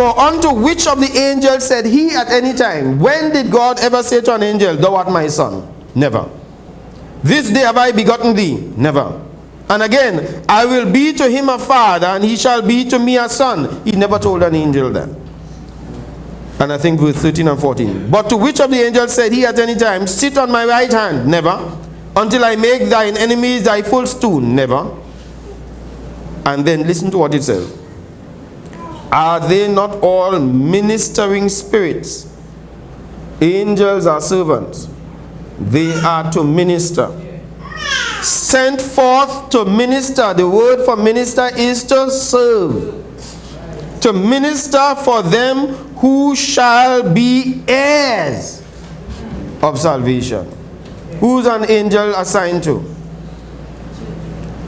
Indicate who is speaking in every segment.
Speaker 1: For unto which of the angels said he at any time? When did God ever say to an angel, thou art my son? Never. This day have I begotten thee? Never. And again, I will be to him a father, and he shall be to me a son. He never told an angel that. And I think verse 13 and 14. But to which of the angels said he at any time, sit on my right hand? Never. Until I make thine enemies thy footstool? Never. And then listen to what it says. Are they not all ministering spirits? Angels are servants. They are to minister. Sent forth to minister. The word for minister is to serve. To minister for them who shall be heirs of salvation. Who's an angel assigned to?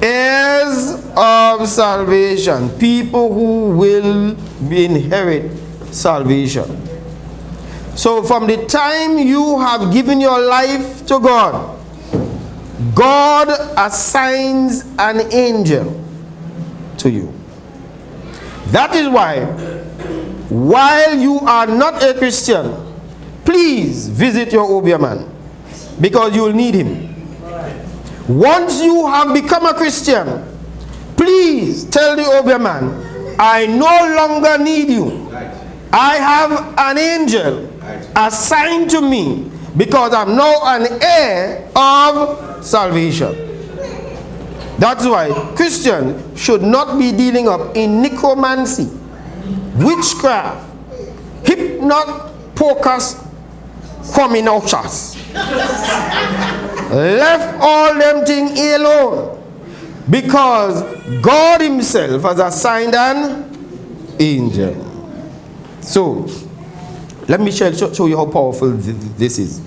Speaker 1: Heirs of salvation. People who will inherit salvation. So from the time you have given your life to God, God assigns an angel to you. That is why, while you are not a Christian, please visit your Obia man, because you will need him. Once you have become a Christian, please tell the Obia man, I no longer need you. I have an angel assigned to me, because I'm now an heir of salvation. That's why Christians should not be dealing up in necromancy, witchcraft, pocus, cominochas. Left all them things alone, because God himself has assigned an angel. So let me show you how powerful this is.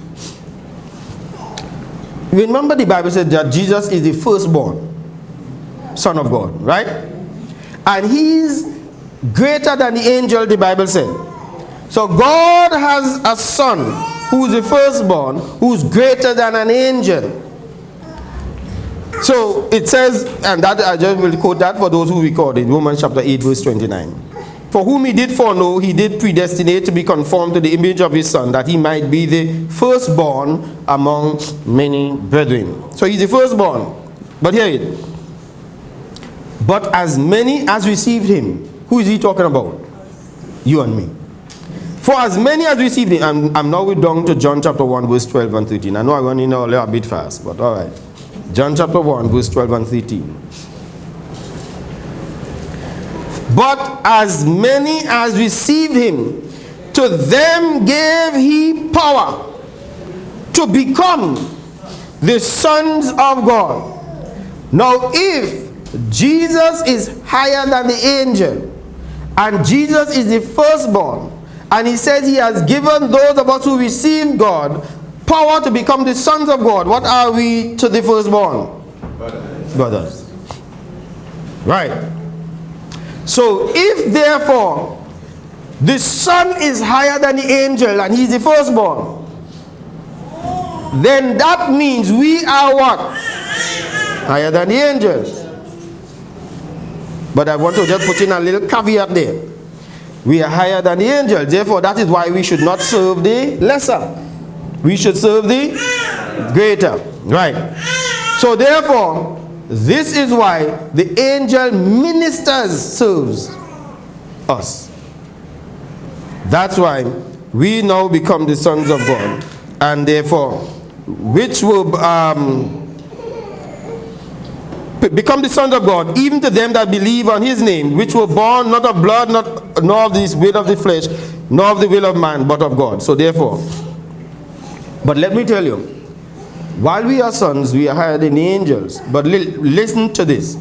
Speaker 1: Remember, the Bible said that Jesus is the firstborn Son of God, right? And he's greater than the angel, the Bible said. So God has a son who's the firstborn, who's greater than an angel. So it says, and that I just will quote that for those who record it, Romans chapter 8 verse 29. For whom he did foreknow, he did predestinate to be conformed to the image of his son, that he might be the firstborn among many brethren. So he's the firstborn. But hear it. But as many as received him, who is he talking about? You and me. For as many as received him, I'm now down to John chapter 1 verse 12 and 13. I know I'm running a little bit fast, but all right. John chapter 1 verse 12 and 13. But as many as received him, to them gave he power to become the sons of God. Now if Jesus is higher than the angel, and Jesus is the firstborn, and he says he has given those of us who receive God power to become the sons of God, what are we to the firstborn? Brothers. Right. So if therefore the son is higher than the angel and he's the firstborn, then that means we are what? Higher than the angels. But I want to just put in a little caveat there. We are higher than the angels. Therefore, that is why we should not serve the lesser. We should serve the greater. Right. So therefore, this is why the angel ministers serves us. That's why we now become the sons of God. And therefore, which will become the sons of God, even to them that believe on his name, which were born not of blood, nor of the will of the flesh, nor of the will of man, but of God. So therefore, but let me tell you, while we are sons, we are higher than the angels. But listen to this.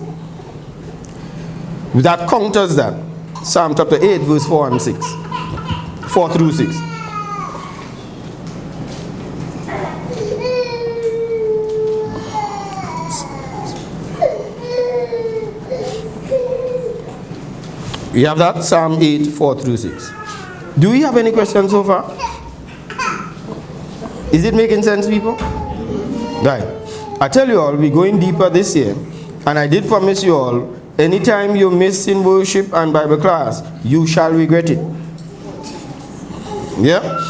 Speaker 1: That counters that. Psalm chapter 8, verse 4 and 6. 4 through 6. You have that? Psalm 8, 4 through 6. Do we have any questions so far? Is it making sense, people? Right. I tell you all, we're going deeper this year. And I did promise you all, anytime you miss in worship and Bible class, you shall regret it. Yeah?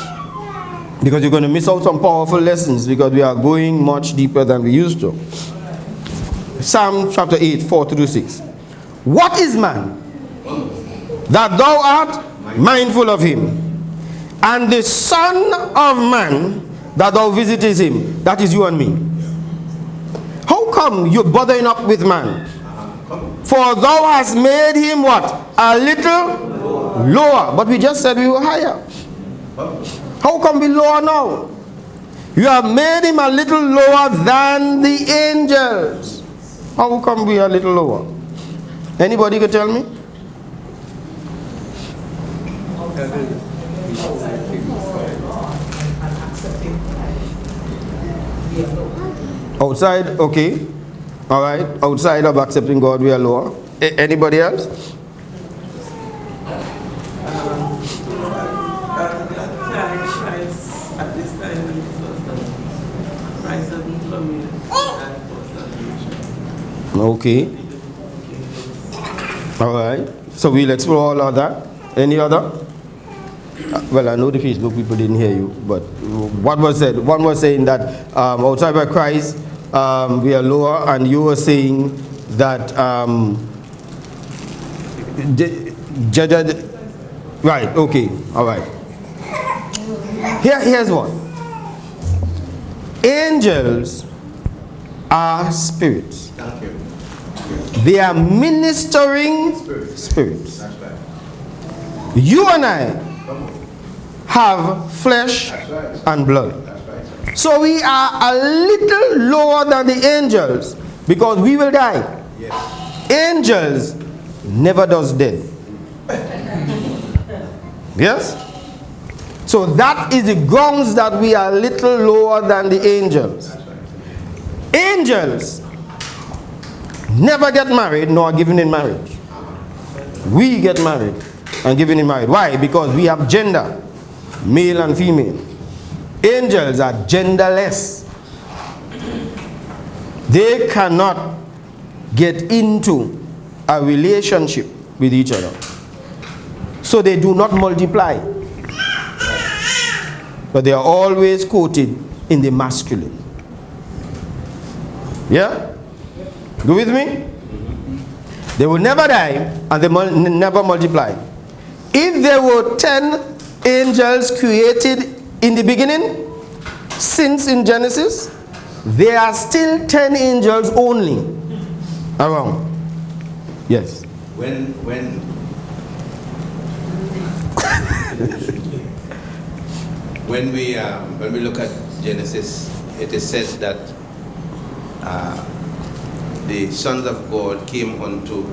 Speaker 1: Because you're going to miss out some powerful lessons, because we are going much deeper than we used to. Psalm chapter 8, 4-6. What is man that thou art mindful of him, and the son of man that thou visitest him? That is you and me. How come you're bothering up with man? For thou hast made him what? A little lower. But we just said we were higher. How come we lower now? You have made him a little lower than the angels. How come we are a little lower? Anybody can tell me? Outside, okay. All right. Outside of accepting God, we are lower. Anybody else? Okay. All right. So we'll explore all of that. Any other? Well, I know the Facebook people didn't hear you, but what was said? One was saying that outside by Christ, we are lower, and you were saying that right, okay, all right. Here's one. Angels are spirits.
Speaker 2: Thank you.
Speaker 1: They are ministering spirits.
Speaker 2: That's right.
Speaker 1: You and I have flesh and blood.
Speaker 2: That's right.
Speaker 1: So we are a little lower than the angels, because we will die.
Speaker 2: Yes.
Speaker 1: Angels never does dead. Yes? So that is the grounds that we are a little lower than the angels.
Speaker 2: That's right.
Speaker 1: Angels never get married nor given in marriage. We get married and given in marriage. Why? Because we have gender, male and female. Angels are genderless. They cannot get into a relationship with each other. So they do not multiply. But they are always quoted in the masculine. Yeah? Go with me? They will never die, and they never multiply. If there were 10 angels created in the beginning, since in Genesis, there are still 10 angels only around. Yes.
Speaker 2: When we look at Genesis, it is said that the sons of God came unto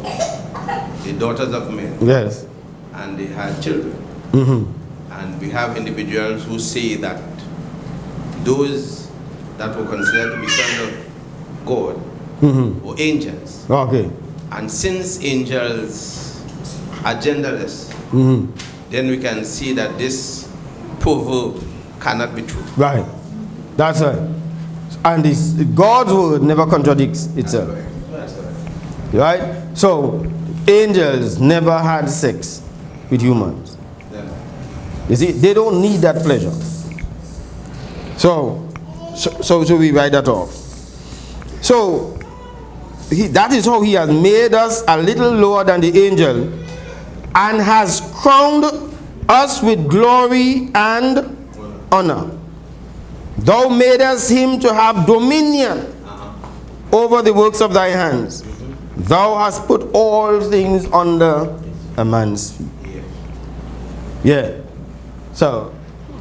Speaker 2: the daughters of men.
Speaker 1: Yes.
Speaker 2: And they had children.
Speaker 1: Mm-hmm.
Speaker 2: And we have individuals who say that those that were considered to be sons of God
Speaker 1: Mm-hmm.
Speaker 2: were angels.
Speaker 1: Okay.
Speaker 2: And since angels are genderless,
Speaker 1: Mm-hmm.
Speaker 2: then we can see that this proverb cannot be true.
Speaker 1: Right. That's right. And this, God's word never contradicts itself.
Speaker 2: That's right.
Speaker 1: Right? So, angels never had sex with humans.
Speaker 2: Yeah.
Speaker 1: You see, they don't need that pleasure. So we write that off. So, that is how he has made us a little lower than the angel, and has crowned us with glory and honor. Thou madest him to have dominion over the works of thy hands. Thou hast put all things under a man's feet. Yeah. So,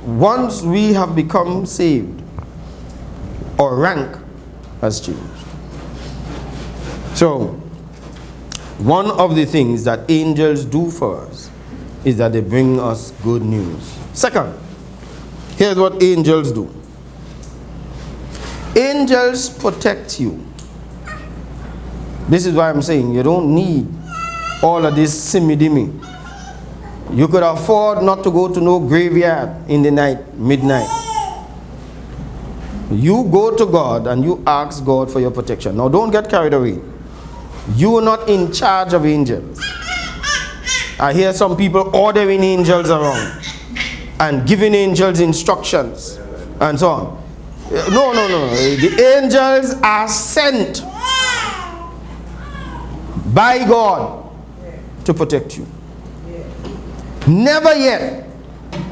Speaker 1: once we have become saved, our rank has changed. So, one of the things that angels do for us is that they bring us good news. Second, here's what angels do. Angels protect you. This is why I'm saying you don't need all of this simmy-dimmy. You could afford not to go to no graveyard in the night, midnight. You go to God and you ask God for your protection. Now don't get carried away. You are not in charge of angels. I hear some people ordering angels around and giving angels instructions and so on. No. The angels are sent by God to protect you. Never yet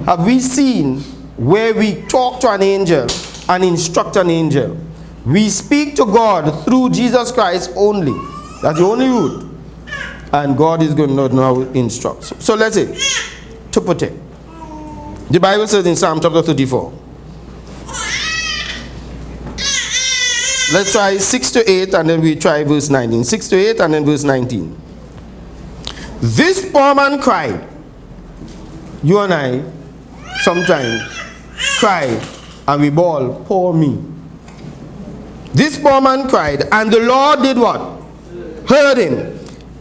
Speaker 1: have we seen where we talk to an angel and instruct an angel. We speak to God through Jesus Christ only. That's the only route. And God is going to now instruct. So let's say, to protect. The Bible says in Psalm chapter 34. Let's try 6 to 8 and then we try verse 19. 6 to 8 and then verse 19. This poor man cried. You and I sometimes cry and we bawl, poor me. This poor man cried, and the Lord did what? Heard him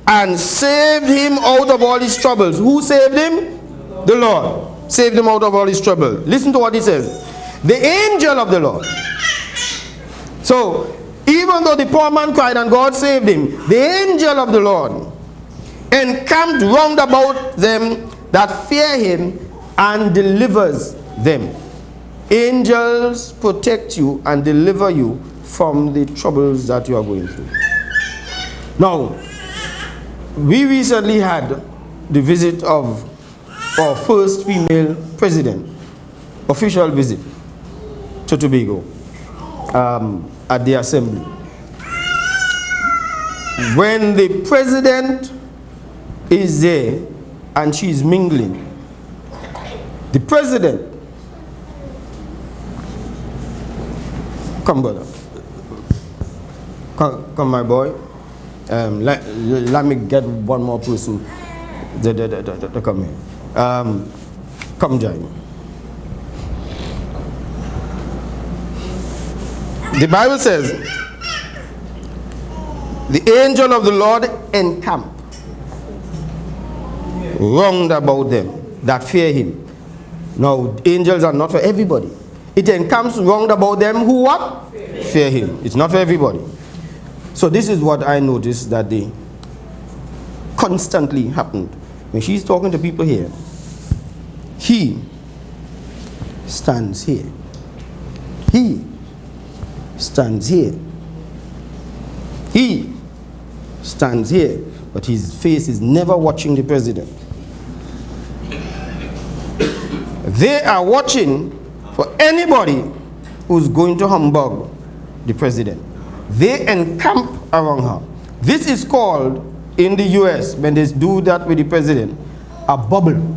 Speaker 1: and saved him out of all his troubles. Who saved him? The Lord saved him out of all his trouble. Listen to what he says. The angel of the Lord. So, even though the poor man cried and God saved him, the angel of the Lord encamped round about them that fear him and delivers them. Angels protect you and deliver you from the troubles that you are going through. Now, we recently had the visit of our first female president, official visit to Tobago at the assembly. When the president is there and she's mingling, the president, come brother, come my boy, let me get one more person to come here. Come join. The Bible says, the angel of the Lord encamp round about them that fear him. Now, angels are not for everybody. It encamps round about them who what? Fear him. It's not for everybody. So this is what I noticed that they constantly happened. When she's talking to people here, he stands here. He stands here. He stands here. But his face is never watching the president. They are watching for anybody who's going to humbug the president. They encamp around her. This is called, in the US, when they do that with the president, a bubble.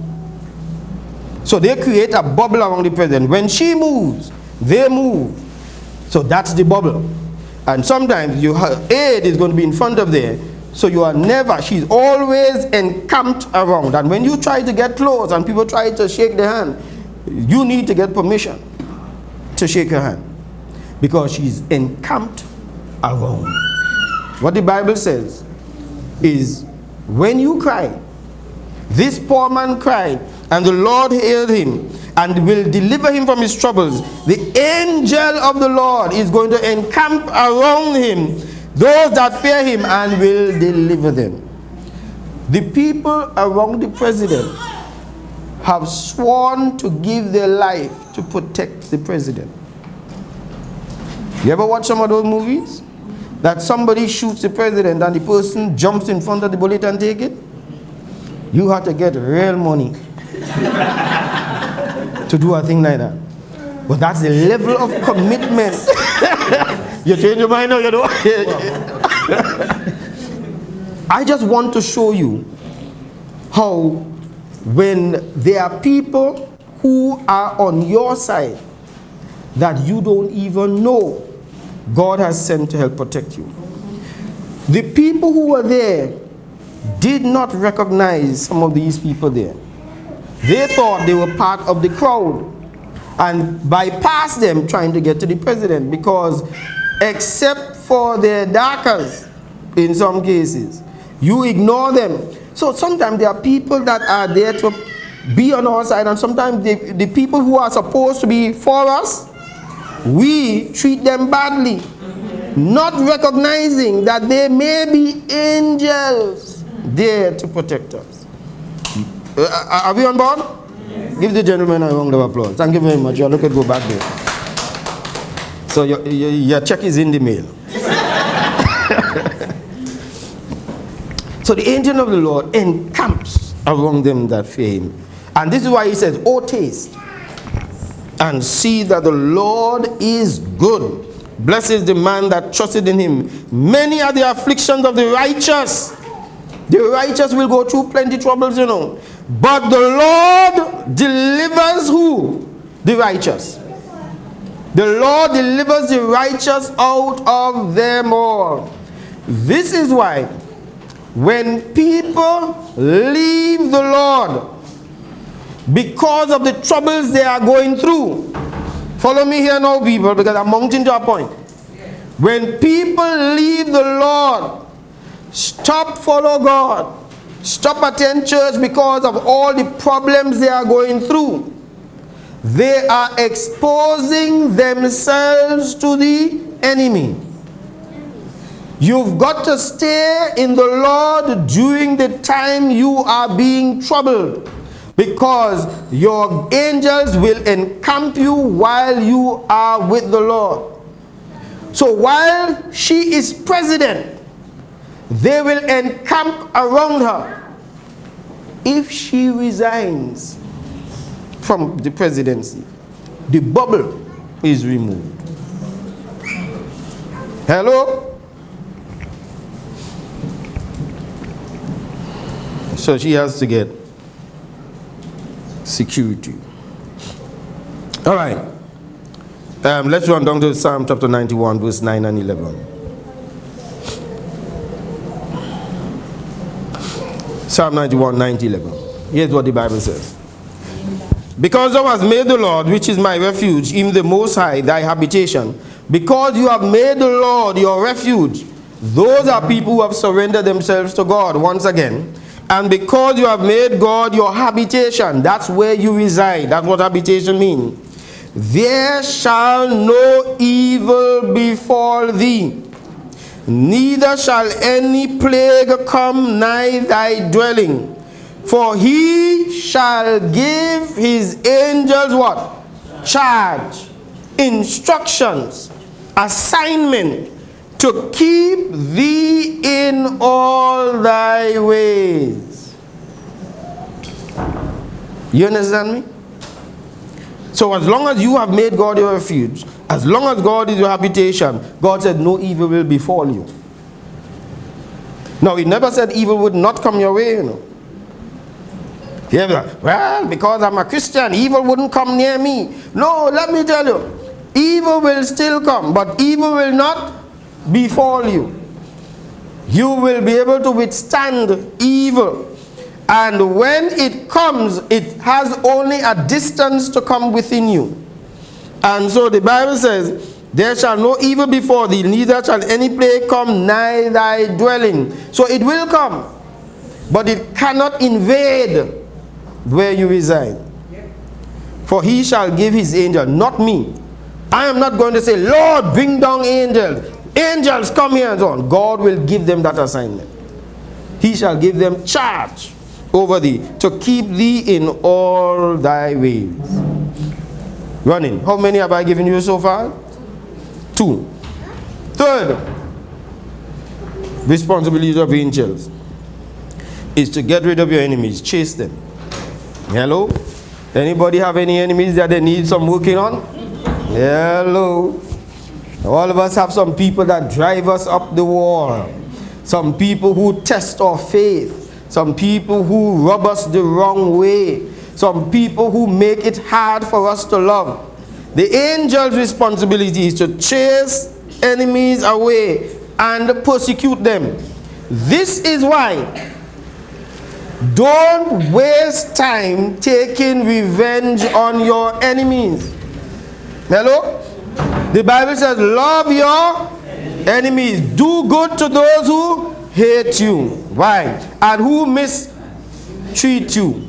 Speaker 1: So they create a bubble around the president. When she moves, they move. So that's the bubble. And sometimes your aide is going to be in front of there. So you are never, she's always encamped around. And when you try to get close and people try to shake their hand, you need to get permission to shake her hand. Because she's encamped around. What the Bible says is, when you cry, this poor man cried, and the Lord heard him, and will deliver him from his troubles. The angel of the Lord is going to encamp around him, those that fear him, and will deliver them. The people around the president have sworn to give their life to protect the president. You ever watch some of those movies? That somebody shoots the president and the person jumps in front of the bullet and take it? You have to get real money to do a thing like that. But that's the level of commitment. You change your mind now, you know? I just want to show you how when there are people who are on your side that you don't even know, God has sent to help protect you. The people who were there did not recognize some of these people there. They thought they were part of the crowd and bypassed them trying to get to the president, because except for their darkers in some cases, you ignore them. So sometimes there are people that are there to be on our side, and sometimes the people who are supposed to be for us, we treat them badly. not recognizing that there may be angels there to protect us. Are we on board? Yes. Give the gentleman a round of applause. Thank you very much. You look at go back there. So your check is in the mail. So the angel of the Lord encamps around them that fear him. And this is why he says, "Oh, taste and see that the Lord is good. Blessed is the man that trusted in him. Many are the afflictions of the righteous." The righteous will go through plenty troubles, you know. But the Lord delivers who? The righteous. The Lord delivers the righteous out of them all. This is why when people leave the Lord because of the troubles they are going through, follow me here now, people, because I'm mounting to a point. When people leave the Lord, stop follow God, stop attend church because of all the problems they are going through, they are exposing themselves to the enemy. You've got to stay in the Lord during the time you are being troubled, because your angels will encamp you while you are with the Lord. So while she is president, they will encamp around her. If she resigns from the presidency, the bubble is removed. Hello? So she has to get security. All right. Let's run down to Psalm chapter 91, verse 9 and 11. Psalm 91, 9 to 11. Here's what the Bible says. "Because thou hast made the Lord, which is my refuge, even the Most High, thy habitation. Because you have made the Lord your refuge." Those are people who have surrendered themselves to God once again. "And because you have made God your habitation," that's where you reside. That's what habitation means. "There shall no evil befall thee, neither shall any plague come nigh thy dwelling. For he shall give his angels" what? Charge, instructions, assignment to keep thee in all thy ways. You understand me? So as long as you have made God your refuge, as long as God is your habitation, God said no evil will befall you. Now, he never said evil would not come your way, you know. Yeah, well, because I'm a Christian, evil wouldn't come near me. No, let me tell you, evil will still come, but evil will not befall you. You will be able to withstand evil. And when it comes, it has only a distance to come within you. And so the Bible says, "There shall no evil befall thee, neither shall any plague come nigh thy dwelling." So it will come, but it cannot invade where you reside. "For he shall give his angel," not me. I am not going to say, "Lord, bring down angels. Angels, come here," and so on. God will give them that assignment. He shall give them charge over thee, to keep thee in all thy ways. Running. How many have I given you so far? 2. Third responsibility of angels is to get rid of your enemies. Chase them. Hello? Anybody have any enemies that they need some working on? Hello? All of us have some people that drive us up the wall. Some people who test our faith. Some people who rub us the wrong way. Some people who make it hard for us to love. The angel's responsibility is to chase enemies away and persecute them. This is why don't waste time taking revenge on your enemies. Hello? The Bible says, love your enemies. Do good to those who hate you. Right. And who mistreat you.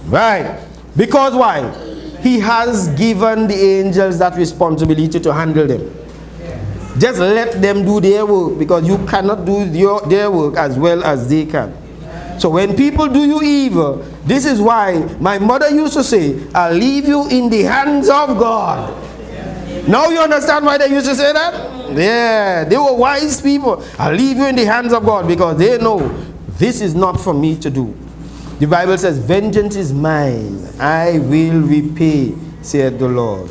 Speaker 1: Right. Because why? He has given the angels that responsibility to handle them. Just let them do their work, because you cannot do their work as well as they can. So when people do you evil, this is why my mother used to say, I'll leave you in the hands of God. Now you understand why they used to say that? Yeah, they were wise people. I'll leave you in the hands of God, because they know this is not for me to do. The Bible says, vengeance is mine, I will repay, said the Lord.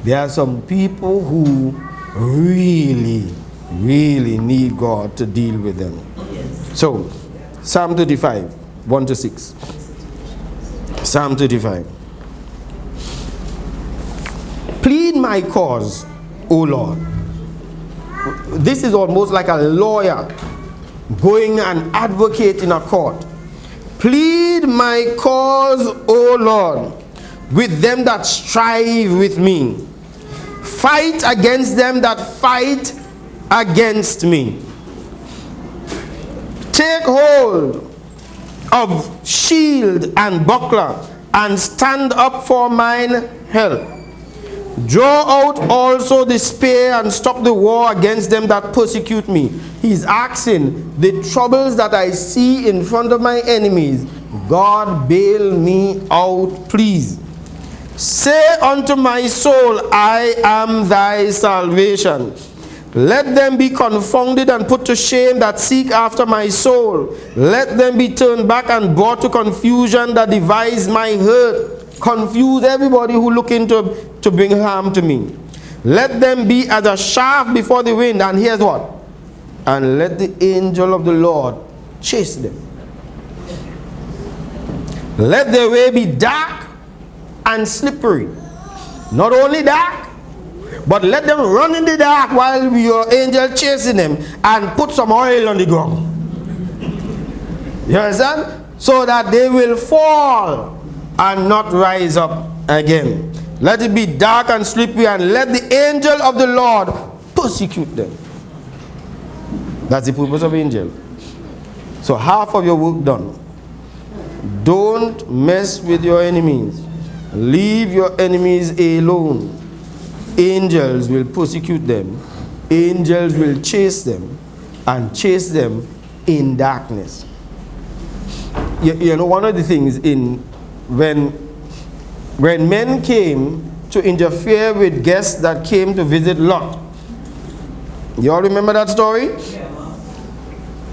Speaker 1: There are some people who really need God to deal with them. So, Psalm 35, 1 to 6. Psalm 35. Plead my cause, O Lord. This is almost like a lawyer going and advocate in a court. Plead my cause, O Lord, with them that strive with me. Fight against them that fight against me. Take hold of shield and buckler, and stand up for mine help. Draw out also the spear, and stop the war against them that persecute me. He's asking, the troubles that I see in front of my enemies, God, bail me out, please. Say unto my soul, I am thy salvation. Let them be confounded and put to shame that seek after my soul. Let them be turned back and brought to confusion that devise my hurt. Confuse everybody who look into to bring harm to me. Let them be as a shaft before the wind. And here's what? And let the angel of the Lord chase them. Let their way be dark and slippery. Not only dark, but let them run in the dark while your angel chasing them, and put some oil on the ground. You understand? So that they will fall and not rise up again. Let it be dark and slippery, and let the angel of the Lord persecute them. That's the purpose of angel. So half of your work done. Don't mess with your enemies. Leave your enemies alone. Angels will persecute them. Angels will chase them, and chase them in darkness. You know, one of the things when men came to interfere with guests that came to visit Lot, you all remember that story?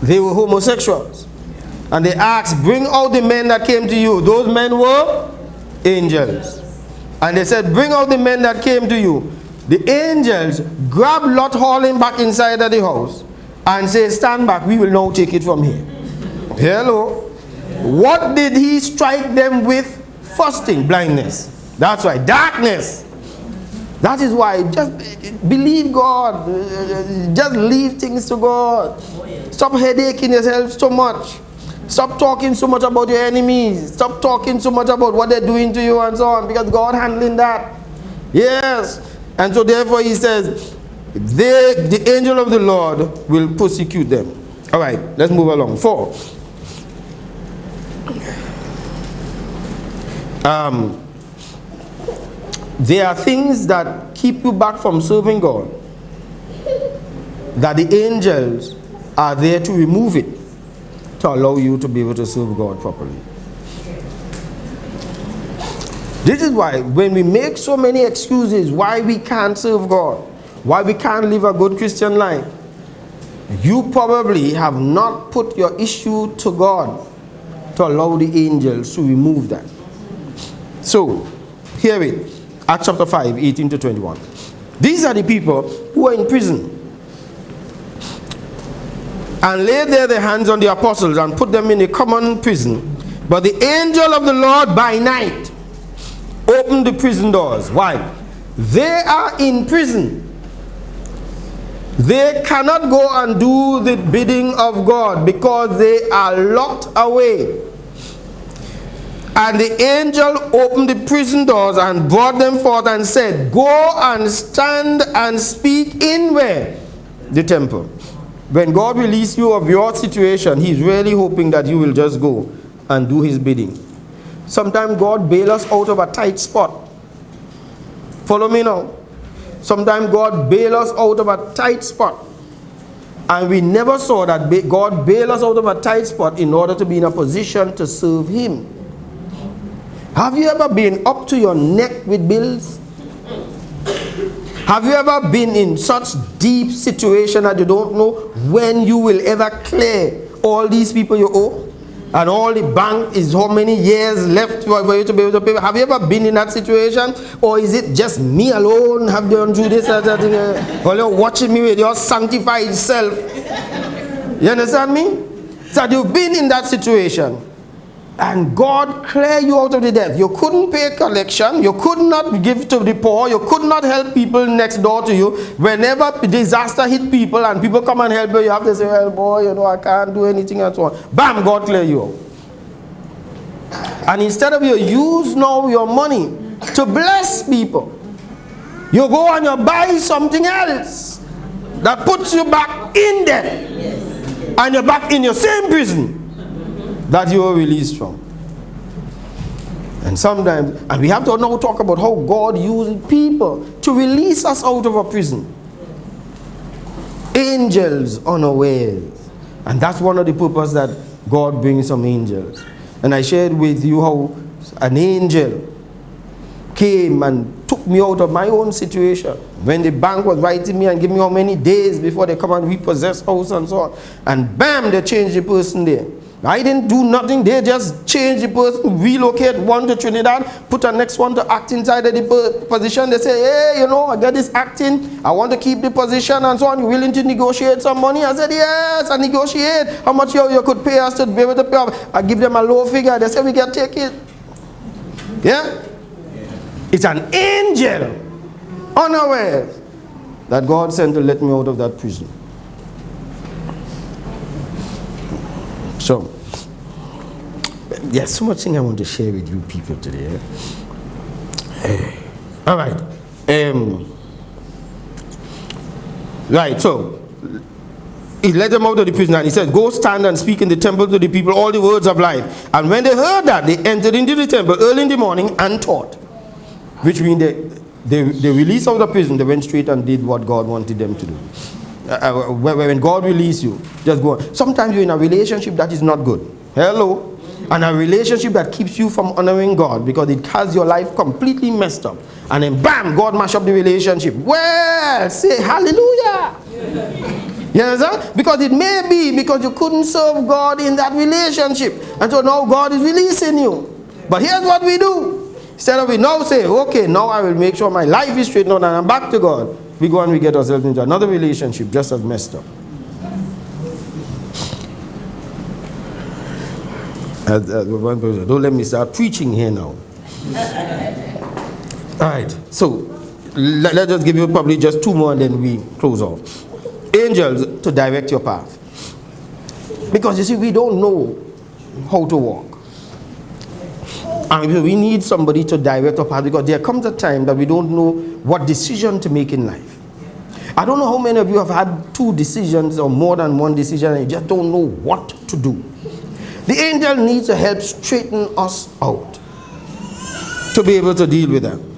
Speaker 1: They were homosexuals, and they asked, bring out the men that came to you. Those men were angels. And they said, bring out the men that came to you. The angels grabbed Lot, haul him back inside of the house, and say, stand back, we will now take it from here. Hello. What did he strike them with? First thing, blindness. That's why, darkness. That is why, just believe God. Just leave things to God. Stop headaching yourself so much. Stop talking so much about your enemies. Stop talking so much about what they're doing to you and so on, because God handling that. Yes. And so therefore he says, the angel of the Lord will persecute them. All right, let's move along. 4. There are things that keep you back from serving God, that the angels are there to remove it, to allow you to be able to serve God properly. This is why when we make so many excuses why we can't serve God, why we can't live a good Christian life, you probably have not put your issue to God to allow the angels to remove that. So, hear it. Acts chapter 5, 18 to 21. These are the people who are in prison, and laid there their hands on the apostles and put them in a common prison. But the angel of the Lord by night opened the prison doors. Why? They are in prison. They cannot go and do the bidding of God because they are locked away. And the angel opened the prison doors and brought them forth and said, go and stand and speak in where? The temple. When God releases you of your situation, he's really hoping that you will just go and do his bidding. Sometimes God bails us out of a tight spot. Follow me now. sometimes God bail us out of a tight spot. And we never saw that God bail us out of a tight spot in order to be in a position to serve Him. Have you ever been up to your neck with bills? Have you ever been in such deep situation that you don't know when you will ever clear all these people you owe? And all the bank is how many years left for you to be able to pay? Have you ever been in that situation? Or is it just me alone have done through this or that thing? Or you're watching me with your sanctified self? You understand me? So you've been in that situation. And God clear you out of the debt. You couldn't pay collection. You could not give to the poor. You could not help people next door to you. Whenever disaster hit people and people come and help you, you have to say, well, boy, you know, I can't do anything and so on. Bam, God clear you out. And instead of you use now your money to bless people, you go and you buy something else that puts you back in debt. And you're back in your same prison that you were released from. And sometimes, and we have to now talk about how God uses people to release us out of a prison. Angels unawares. And that's one of the purposes that God brings some angels. And I shared with you how an angel came and took me out of my own situation. When the bank was writing me and giving me how many days before they come and repossess house and so on. And bam, they changed the person there. I didn't do nothing. They just changed the person, relocate one to Trinidad, put the next one to act inside of the position. They say, hey, you know, I get this acting. I want to keep the position and so on. You willing to negotiate some money? I said, yes, I negotiate. How much you could pay us to be able to pay off? I give them a low figure. They say, we can take it. Yeah? It's an angel, unaware, that God sent to let me out of that prison. So, there's so much thing I want to share with you people today. All right. Right, so, he led them out of the prison and he said, go stand and speak in the temple to the people all the words of life. And when they heard that, they entered into the temple early in the morning and taught. Which means they released out of the prison, they went straight and did what God wanted them to do. When God releases you, just go on. Sometimes you're in a relationship that is not good. Hello? And a relationship that keeps you from honoring God because it has your life completely messed up. And then bam, God mash up the relationship. Well, say hallelujah. You understand? Because it may be because you couldn't serve God in that relationship. And so now God is releasing you. But here's what we do. Instead of we now say, okay, now I will make sure my life is straightened out and I'm back to God. We go and we get ourselves into another relationship just as messed up. One person, don't let me start preaching here now. Alright, so let's just give you probably just two more and then we close off. Angels to direct your path. Because you see, we don't know how to walk. And we need somebody to direct our path because there comes a time that we don't know what decision to make in life. I don't know how many of you have had two decisions or more than one decision and you just don't know what to do. The angel needs to help straighten us out to be able to deal with them.